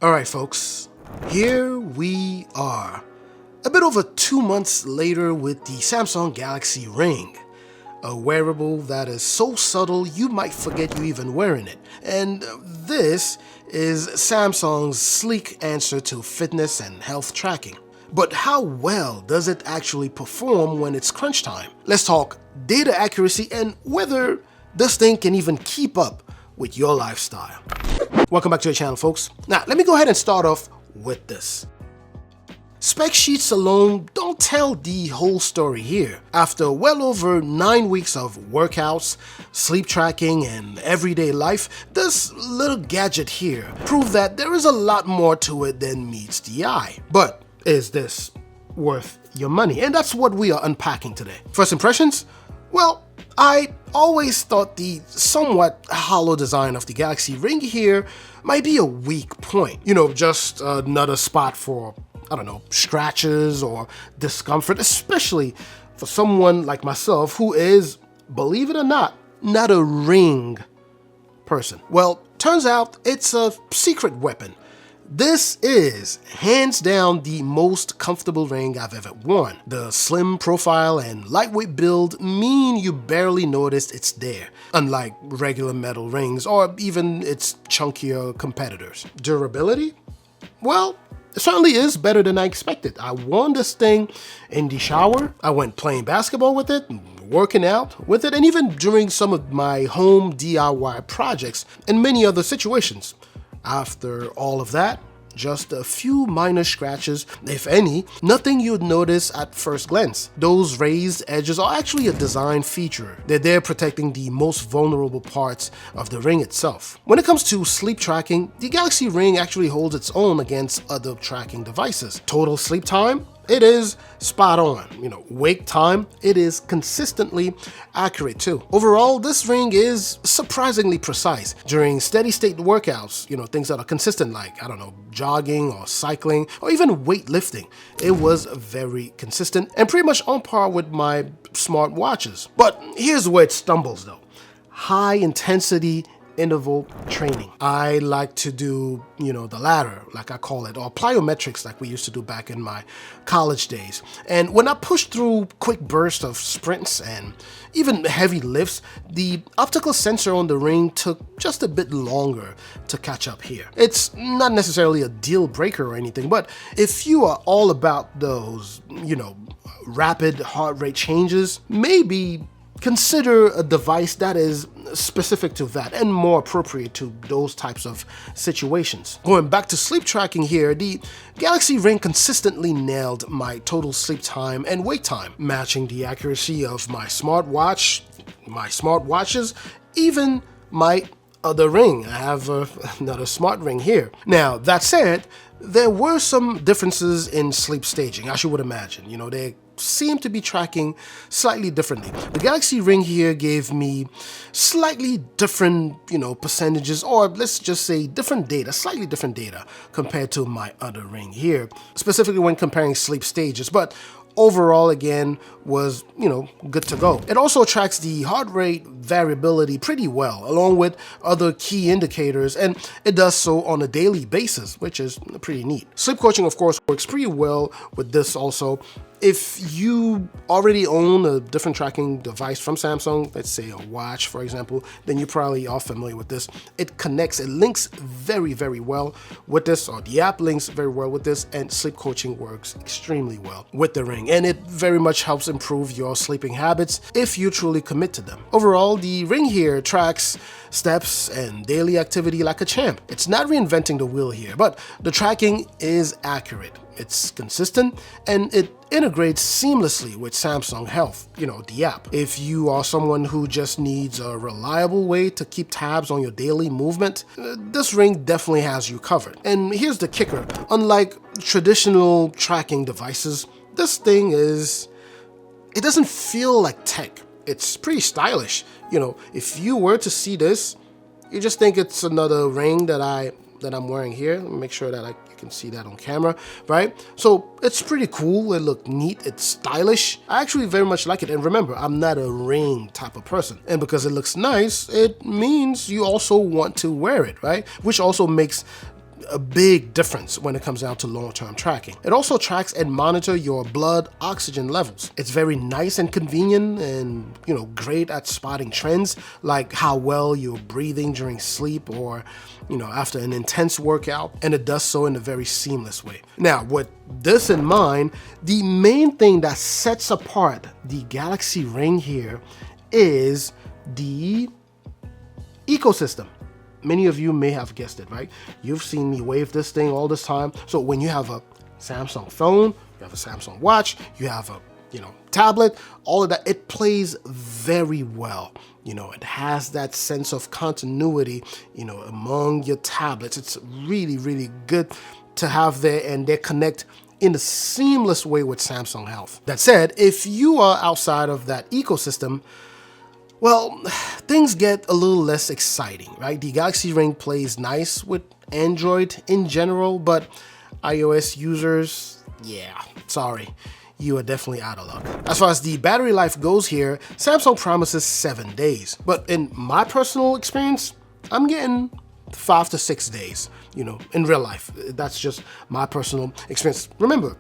Alright folks, here we are. A bit over 2 months later with the Samsung Galaxy Ring. A wearable that is so subtle you might forget you even wearing it. And this is Samsung's sleek answer to fitness and health tracking. But how well does it actually perform when it's crunch time? Let's talk data accuracy and whether this thing can even keep up with your lifestyle. Welcome back to the channel, folks. Now, let me go ahead and start off with this. Spec sheets alone don't tell the whole story here. After well over 9 weeks of workouts, sleep tracking, and everyday life, this little gadget here proved that there is a lot more to it than meets the eye. But is this worth your money? And that's what we are unpacking today. First impressions? Well, I always thought the somewhat hollow design of the Galaxy Ring here might be a weak point. You know, just another spot for, I don't know, scratches or discomfort, especially for someone like myself who is, believe it or not a ring person. Well, turns out it's a secret weapon. This is hands down the most comfortable ring I've ever worn. The slim profile and lightweight build mean you barely notice it's there, unlike regular metal rings or even its chunkier competitors. Durability? Well, it certainly is better than I expected. I worn this thing in the shower. I went playing basketball with it, working out with it, and even during some of my home DIY projects and many other situations. After all of that, just a few minor scratches, if any, nothing you'd notice at first glance. Those raised edges are actually a design feature. They're there protecting the most vulnerable parts of the ring itself. When it comes to sleep tracking, the Galaxy Ring actually holds its own against other tracking devices. Total sleep time? It is spot on. You know, wake time, it is consistently accurate too. Overall, this ring is surprisingly precise. During steady state workouts, you know, things that are consistent like, I don't know, jogging or cycling or even weightlifting, it was very consistent and pretty much on par with my smart watches. But here's where it stumbles though. High intensity interval training. I like to do, you know, the latter, like I call it, or plyometrics like we used to do back in my college days. And when I pushed through quick bursts of sprints and even heavy lifts, the optical sensor on the ring took just a bit longer to catch up here. It's not necessarily a deal breaker or anything, but if you are all about those, you know, rapid heart rate changes, maybe consider a device that is specific to that and more appropriate to those types of situations. Going back to sleep tracking here, the Galaxy Ring consistently nailed my total sleep time and wake time, matching the accuracy of my smartwatch, my smartwatches, even my other ring. I have another smart ring here. Now, that said, there were some differences in sleep staging, as you would imagine. You know, they seem to be tracking slightly differently. The Galaxy Ring here gave me slightly different, you know, percentages, or let's just say different data, slightly different data compared to my other ring here, specifically when comparing sleep stages. But overall, again, was, you know, good to go. It also tracks the heart rate variability pretty well, along with other key indicators, and it does so on a daily basis, which is pretty neat. Sleep coaching, of course, works pretty well with this also. If you already own a different tracking device from Samsung, let's say a watch, for example, then you probably are familiar with this. It connects, it links very, very well with this, or the app links very well with this, and sleep coaching works extremely well with the ring, and it very much helps improve your sleeping habits if you truly commit to them. Overall, the ring here tracks steps and daily activity like a champ. It's not reinventing the wheel here, but the tracking is accurate. It's consistent and it integrates seamlessly with Samsung Health, you know, the app. If you are someone who just needs a reliable way to keep tabs on your daily movement, this ring definitely has you covered. And here's the kicker. Unlike traditional tracking devices, this thing it doesn't feel like tech. It's pretty stylish. You know, if you were to see this, you just think it's another ring that I'm wearing here. Let me make sure that you can see that on camera, right? So it's pretty cool. It looks neat. It's stylish. I actually very much like it. And remember, I'm not a ring type of person. And because it looks nice, it means you also want to wear it, right? Which also makes a big difference when it comes down to long-term tracking. It also tracks and monitors your blood oxygen levels. It's very nice and convenient and, great at spotting trends like how well you're breathing during sleep or, after an intense workout, and it does so in a very seamless way. Now, with this in mind, the main thing that sets apart the Galaxy Ring here is the ecosystem. Many of you may have guessed it, right? You've seen me wave this thing all this time. So when you have a Samsung phone, you have a Samsung watch, you have a tablet, all of that, it plays very well. It has that sense of continuity, among your tablets. It's really, really good to have there, and they connect in a seamless way with Samsung Health. That said, if you are outside of that ecosystem, well, things get a little less exciting, right? The Galaxy Ring plays nice with Android in general, but iOS users, yeah, sorry, you are definitely out of luck. As far as the battery life goes here, Samsung promises 7 days, but in my personal experience, I'm getting 5 to 6 days, in real life. That's just my personal experience. Remember,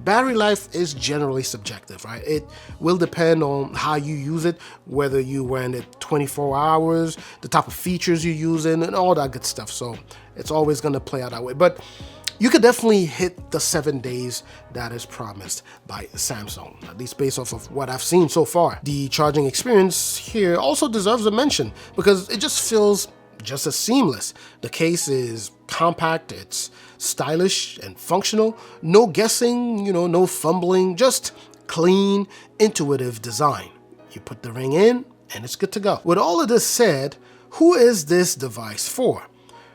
battery life is generally subjective, right? It will depend on how you use it, whether you wear it 24 hours, the type of features you're using, and all that good stuff. So it's always going to play out that way. But you could definitely hit the 7 days that is promised by Samsung, at least based off of what I've seen so far. The charging experience here also deserves a mention because it just feels just as seamless. The case is compact, it's stylish and functional. No guessing, no fumbling, just clean, intuitive design. You put the ring in and it's good to go. With all of this said, who is this device for?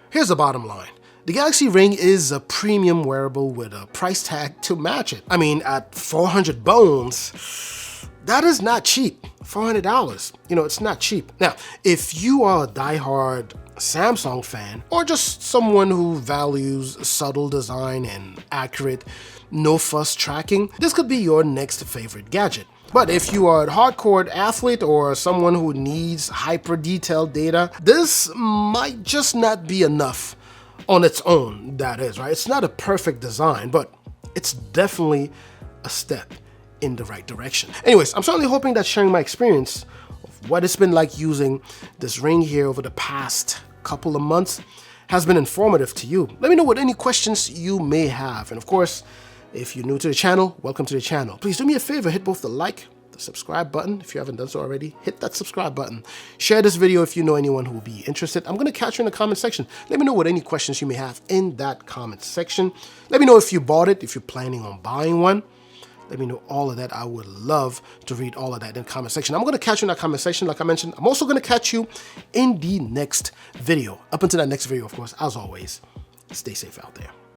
Here's the bottom line. The Galaxy Ring is a premium wearable with a price tag to match it. I mean, at 400 bones, that is not cheap. $400, it's not cheap. Now, if you are a diehard Samsung fan, or just someone who values subtle design and accurate, no-fuss tracking, this could be your next favorite gadget. But if you are a hardcore athlete or someone who needs hyper-detailed data, this might just not be enough on its own, that is, right? It's not a perfect design, but it's definitely a step in the right direction. Anyways, I'm certainly hoping that sharing my experience of what it's been like using this ring here over the past couple of months has been informative to you. Let me know what any questions you may have. And of course, if you're new to the channel, welcome to the channel. Please do me a favor, hit both the like, the subscribe button. If you haven't done so already, hit that subscribe button. Share this video if you know anyone who will be interested. I'm gonna catch you in the comment section. Let me know what any questions you may have in that comment section. Let me know if you bought it, if you're planning on buying one. Let me know all of that. I would love to read all of that in the comment section. I'm going to catch you in that comment section, like I mentioned. I'm also going to catch you in the next video. Up until that next video, of course, as always, stay safe out there.